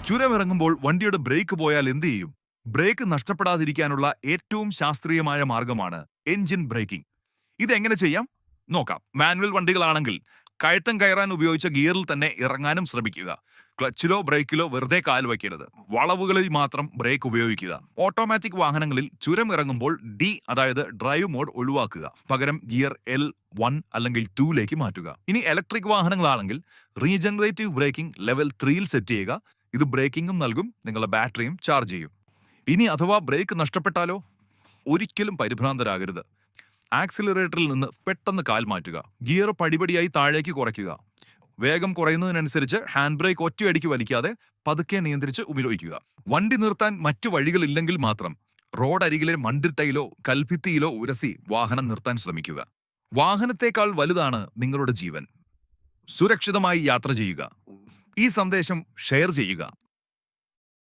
ചുരമിറങ്ങുമ്പോൾ വണ്ടിയുടെ ബ്രേക്ക് പോയാൽ എന്ത് ചെയ്യും? ബ്രേക്ക് നഷ്ടപ്പെടാതിരിക്കാനുള്ള ഏറ്റവും ശാസ്ത്രീയമായ മാർഗമാണ് എഞ്ചിൻ ബ്രേക്കിംഗ്. ഇതെങ്ങനെ ചെയ്യാം? നോക്കാം. മാനുവൽ വണ്ടികളാണെങ്കിൽ കയറ്റം കയറാൻ ഉപയോഗിച്ച ഗിയറിൽ തന്നെ ഇറങ്ങാനും ശ്രമിക്കുക. ക്ലച്ചിലോ ബ്രേക്കിലോ വെറുതെ കാൽ വയ്ക്കരുത്. വളവുകളിൽ മാത്രം ബ്രേക്ക് ഉപയോഗിക്കുക. ഓട്ടോമാറ്റിക് വാഹനങ്ങളിൽ ചുരം ഇറങ്ങുമ്പോൾ ഡി, അതായത് ഡ്രൈവ് മോഡ് ഒഴിവാക്കുക. പകരം ഗിയർ L1 അല്ലെങ്കിൽ 2ലേക്ക് മാറ്റുക. ഇനി ഇലക്ട്രിക് വാഹനങ്ങളാണെങ്കിൽ റീജനറേറ്റീവ് ബ്രേക്കിംഗ് ലെവൽ 3ൽ സെറ്റ് ചെയ്യുക. ഇത് ബ്രേക്കിംഗും നൽകും, നിങ്ങളുടെ ബാറ്ററിയും ചാർജ് ചെയ്യും. ഇനി അഥവാ ബ്രേക്ക് നഷ്ടപ്പെട്ടാലോ? ഒരിക്കലും പരിഭ്രാന്തരാകരുത്. ആക്സിലറേറ്ററിൽ നിന്ന് പെട്ടെന്ന് കാൽ മാറ്റുക. ഗിയർ പടിപടിയായി താഴേക്ക് കുറയ്ക്കുക. വേഗം കുറയുന്നതിനനുസരിച്ച് ഹാൻഡ് ബ്രേക്ക് ഒറ്റയടിക്ക് വലിക്കാതെ പതുക്കെ നിയന്ത്രിച്ച് ഉപയോഗിക്കുക. വണ്ടി നിർത്താൻ മറ്റു വഴികളില്ലെങ്കിൽ മാത്രം റോഡരികിലെ മണ്ടിട്ടയിലോ കൽഭിത്തിയിലോ ഉരസി വാഹനം നിർത്താൻ ശ്രമിക്കുക. വാഹനത്തെക്കാൾ വലുതാണ് നിങ്ങളുടെ ജീവൻ. സുരക്ഷിതമായി യാത്ര ചെയ്യുക. ഈ സന്ദേശം ഷെയർ ചെയ്യുക.